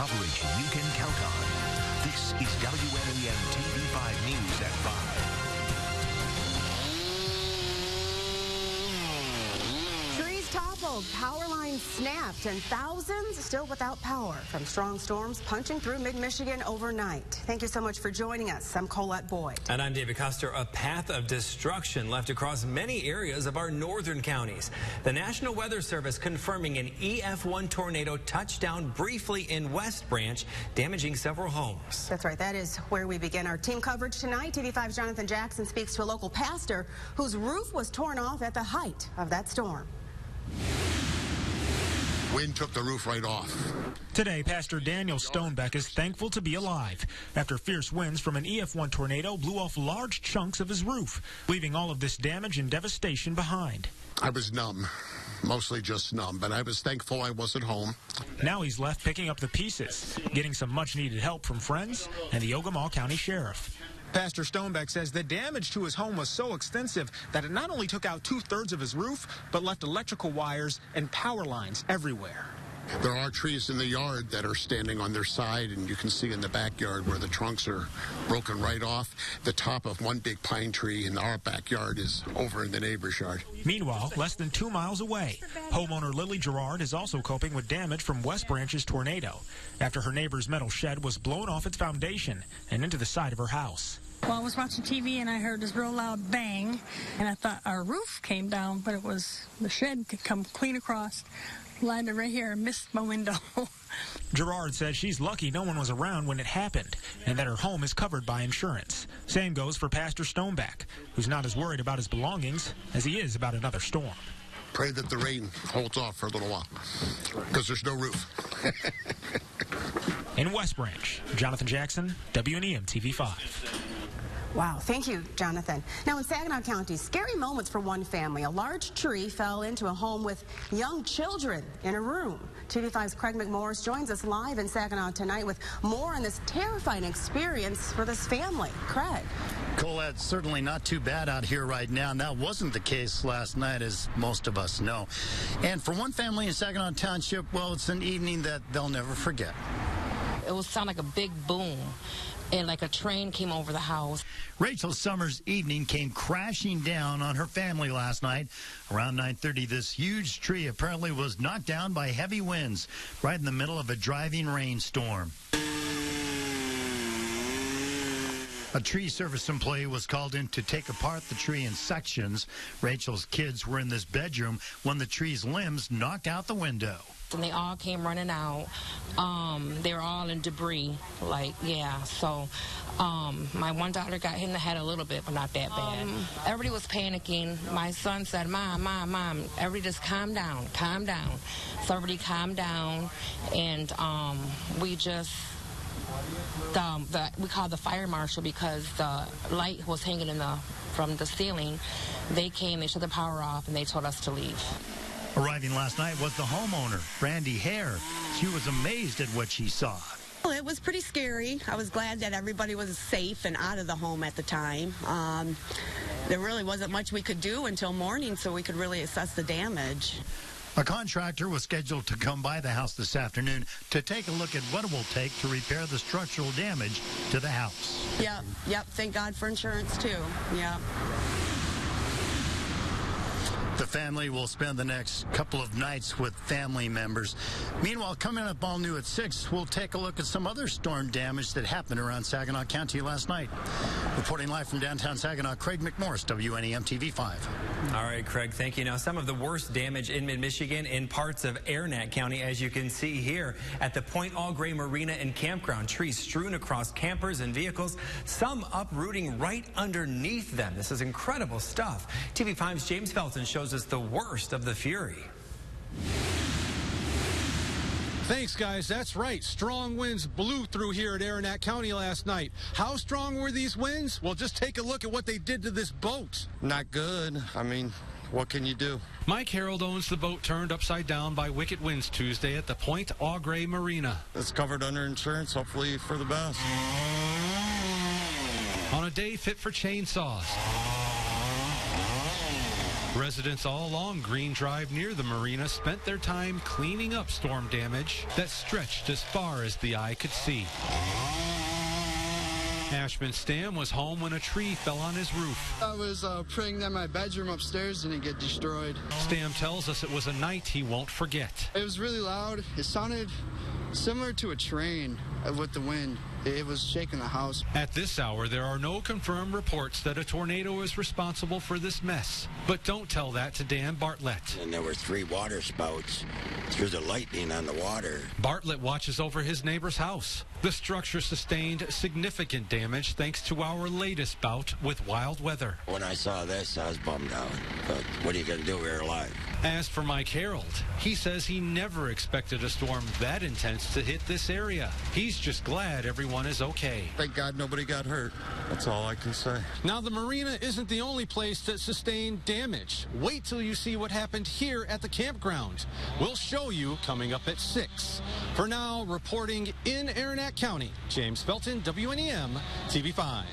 coverage you can count on. This is WNEM-TV5 News at 5. Toppled, power lines snapped, and thousands still without power from strong storms punching through mid-Michigan overnight. Thank you so much for joining us. I'm Colette Boyd. And I'm David Custer. A path of destruction left across many areas of our northern counties. The National Weather Service confirming an EF1 tornado touched down briefly in West Branch, damaging several homes. That's right. That is where we begin our team coverage tonight. TV5's Jonathan Jackson speaks to a local pastor whose roof was torn off at the height of that storm. Wind took the roof right off. Today, Pastor Daniel Stonebeck is thankful to be alive after fierce winds from an EF1 tornado blew off large chunks of his roof, leaving all of this damage and devastation behind. I was numb, mostly just numb, but I was thankful I wasn't home. Now he's left picking up the pieces, getting some much-needed help from friends and the Ogemaw County Sheriff. Pastor Stonebeck says the damage to his home was so extensive that it not only took out 2/3 of his roof, but left electrical wires and power lines everywhere. There are trees in the yard that are standing on their side, and you can see in the backyard where the trunks are broken right off. The top of one big pine tree in our backyard is over in the neighbor's yard. Meanwhile, less than 2 miles away, homeowner Lily Gerard is also coping with damage from West Branch's tornado after her neighbor's metal shed was blown off its foundation and into the side of her house. Well, I was watching TV and I heard this real loud bang, and I thought our roof came down, but it was the shed could come clean across, landed right here and missed my window. Gerard says she's lucky no one was around when it happened and that her home is covered by insurance. Same goes for Pastor Stonebeck, who's not as worried about his belongings as he is about another storm. Pray that the rain holds off for a little while, because there's no roof. In West Branch, Jonathan Jackson, WNEM-TV5. Wow, thank you, Jonathan. Now in Saginaw County, scary moments for one family. A large tree fell into a home with young children in a room. TV5's Craig McMorris joins us live in Saginaw tonight with more on this terrifying experience for this family. Craig. Colette, certainly not too bad out here right now, and that wasn't the case last night, as most of us know. And for one family in Saginaw Township, well, it's an evening that they'll never forget. It would sound like a big boom, and like a train came over the house. Rachel Summers' evening came crashing down on her family last night. Around 9:30, this huge tree apparently was knocked down by heavy winds right in the middle of a driving rainstorm. A tree service employee was called in to take apart the tree in sections. Rachel's kids were in this bedroom when the tree's limbs knocked out the window. And they all came running out. They were all in debris, so my one daughter got hit in the head a little bit, but not that bad. Everybody was panicking. My son said, Mom, everybody just calm down. So everybody calmed down, and we just, we called the fire marshal because the light was hanging from the ceiling. They came, they shut the power off, and they told us to leave. Arriving last night was the homeowner, Brandy Hare. She was amazed at what she saw. Well, it was pretty scary. I was glad that everybody was safe and out of the home at the time. There really wasn't much we could do until morning, so we could really assess the damage. A contractor was scheduled to come by the house this afternoon to take a look at what it will take to repair the structural damage to the house. Yep. Thank God for insurance, too. Yep. The family will spend the next couple of nights with family members. Meanwhile, coming up all new at 6, we'll take a look at some other storm damage that happened around Saginaw County last night. Reporting live from downtown Saginaw, Craig McMorris, WNEM-TV5. All right, Craig, thank you. Now, some of the worst damage in mid-Michigan in parts of Arnett County, as you can see here at the Point Au Gres Marina and Campground. Trees strewn across campers and vehicles, some uprooting right underneath them. This is incredible stuff. TV5's James Felton shows us the worst of the fury. Thanks, guys. That's right. Strong winds blew through here at Arnett County last night. How strong were these winds? Well, just take a look at what they did to this boat. Not good. I mean, what can you do? Mike Harold owns the boat turned upside down by wicked winds Tuesday at the Point Au Gres Marina. It's covered under insurance, hopefully for the best. On a day fit for chainsaws. Residents all along Green Drive near the marina spent their time cleaning up storm damage that stretched as far as the eye could see. Ashman Stam was home when a tree fell on his roof. I was praying that my bedroom upstairs didn't get destroyed. Stam tells us it was a night he won't forget. It was really loud. It sounded similar to a train with the wind. It was shaking the house. At this hour, there are no confirmed reports that a tornado is responsible for this mess. But don't tell that to Dan Bartlett. And there were 3 water spouts through the lightning on the water. Bartlett watches over his neighbor's house. The structure sustained significant damage thanks to our latest bout with wild weather. When I saw this, I was bummed out. But what are you going to do? We're alive. As for Mike Harold, he says he never expected a storm that intense to hit this area. He's just glad everyone is okay. Thank God nobody got hurt. That's all I can say. Now, the marina isn't the only place that sustained damage. Wait till you see what happened here at the campground. We'll show you coming up at 6. For now, reporting in Aranac County, James Felton, WNEM-TV5.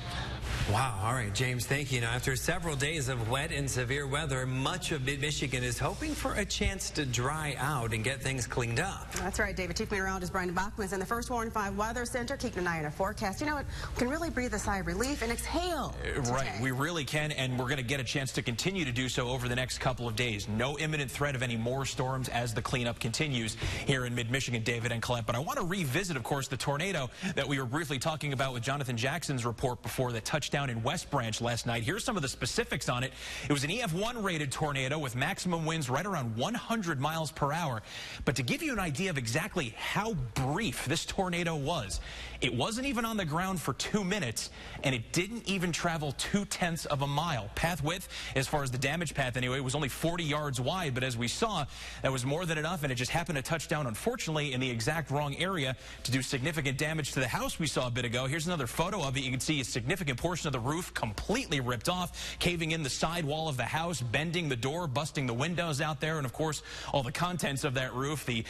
Wow. All right, James, thank you. Now, after several days of wet and severe weather, much of mid-Michigan is hoping for a chance to dry out and get things cleaned up. That's right, David. Chief Meteorologist Brian Bachman is in the First Warning 5 Weather Center, keeping an eye on a forecast. You know what? We can really breathe a sigh of relief and exhale today. Right, we really can, and we're going to get a chance to continue to do so over the next couple of days. No imminent threat of any more storms as the cleanup continues here in mid-Michigan, David and Colette. But I want to revisit, of course, the tornado that we were briefly talking about with Jonathan Jackson's report before that touchdown in West Branch last night. Here's some of the specifics on it. It was an EF1 rated tornado with maximum winds right around 100 miles per hour. But to give you an idea of exactly how brief this tornado was, it wasn't even on the ground for 2 minutes, and it didn't even travel 0.2 of a mile. Path width, as far as the damage path anyway, was only 40 yards wide, but as we saw, that was more than enough, and it just happened to touch down, unfortunately, in the exact wrong area to do significant damage to the house we saw a bit ago. Here's another photo of it. You can see a significant portion of the roof completely ripped off, caving in the side wall of the house, bending the door, busting the windows out there, and of course, all the contents of that roof, the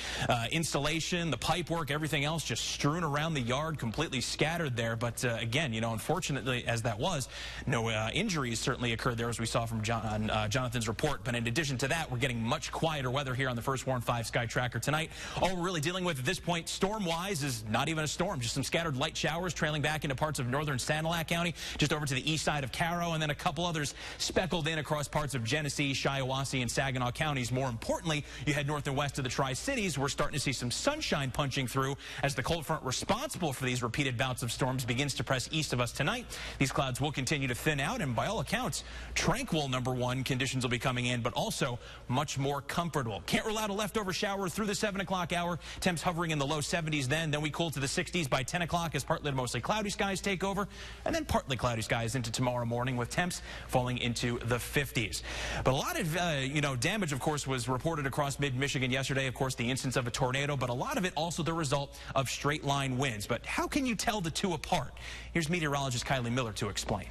insulation, the pipework, everything else just strewn around the yard, completely scattered there. But again, you know, unfortunately, as that was, no injuries certainly occurred there, as we saw from Jonathan's report. But in addition to that, we're getting much quieter weather here on the First Warn 5 Sky Tracker tonight. All we're really dealing with at this point, storm-wise, is not even a storm, just some scattered light showers trailing back into parts of northern Sanilac County, just over to the east side of Caro, and then a couple others speckled in across parts of Genesee, Shiawassee, and Saginaw counties. More importantly, you head north and west of the Tri-Cities. We're starting to see some sunshine punching through as the cold front responsible for these repeated bouts of storms begins to press east of us tonight. These clouds will continue to thin out, and by all accounts, tranquil #1 conditions will be coming in, but also much more comfortable. Can't rule out a leftover shower through the 7 o'clock hour. Temps hovering in the low 70s then we cool to the 60s by 10 o'clock as partly to mostly cloudy skies take over, and then partly cloudy skies into tomorrow morning with temps falling into the 50s. But a lot of, damage, of course, was reported across mid-Michigan yesterday. Of course, the instance of a tornado, but a lot of it also the result of straight-line winds. But how can you tell the two apart? Here's meteorologist Kylie Miller to explain.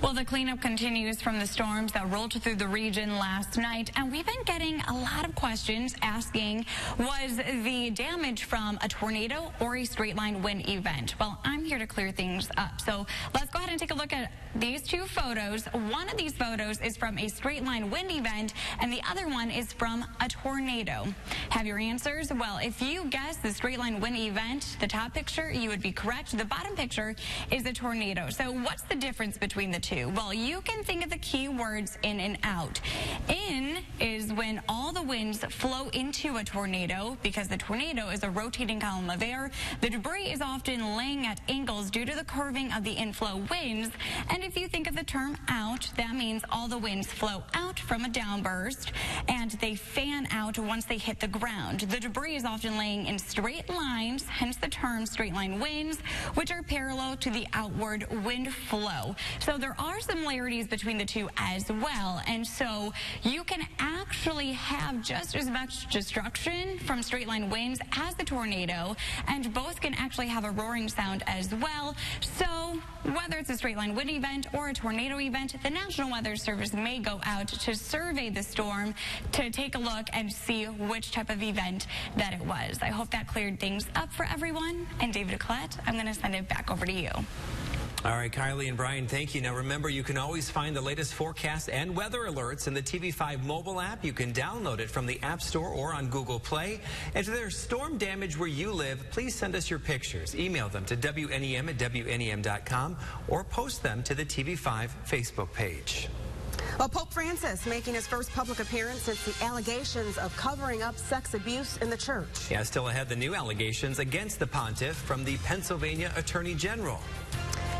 Well, the cleanup continues from the storms that rolled through the region last night, and we've been getting a lot of questions asking, was the damage from a tornado or a straight line wind event? Well, I'm here to clear things up. So let's go ahead and take a look at these two photos. One of these photos is from a straight line wind event, and the other one is from a tornado. Have your answers? Well, if you guess the straight line wind event, the top picture, you would be correct. The bottom picture is a tornado. So what's the difference between the two? Well, you can think of the key words in and out. In is when all the winds flow into a tornado, because the tornado is a rotating column of air. The debris is often laying at angles due to the curving of the inflow winds. And if you think of the term out, that means all the winds flow out from a downburst and they fan out once they hit the ground. The debris is often laying in straight lines, hence the term straight line winds, which are parallel to the outward wind flow. So there are similarities between the two as well, and so you can actually have just as much destruction from straight line winds as the tornado, and both can actually have a roaring sound as well. So whether it's a straight line wind event or a tornado event, the National Weather Service may go out to survey the storm to take a look and see which type of event that it was. I hope that cleared things up for everyone. And David Colette, I'm going to send it back over to you. All right, Kylie and Brian, thank you. Now, remember, you can always find the latest forecast and weather alerts in the TV5 mobile app. You can download it from the App Store or on Google Play. And if there's storm damage where you live, please send us your pictures. Email them to WNEM@WNEM.com or post them to the TV5 Facebook page. Well, Pope Francis making his first public appearance since the allegations of covering up sex abuse in the church. Yeah, still ahead, the new allegations against the pontiff from the Pennsylvania Attorney General.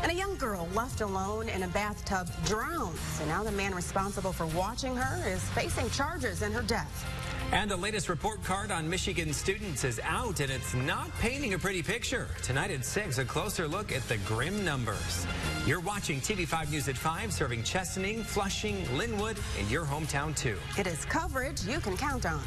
And a young girl left alone in a bathtub drowns. And now the man responsible for watching her is facing charges in her death. And the latest report card on Michigan students is out, and it's not painting a pretty picture. Tonight at 6, a closer look at the grim numbers. You're watching TV5 News at 5, serving Chesaning, Flushing, Linwood, and your hometown too. It is coverage you can count on.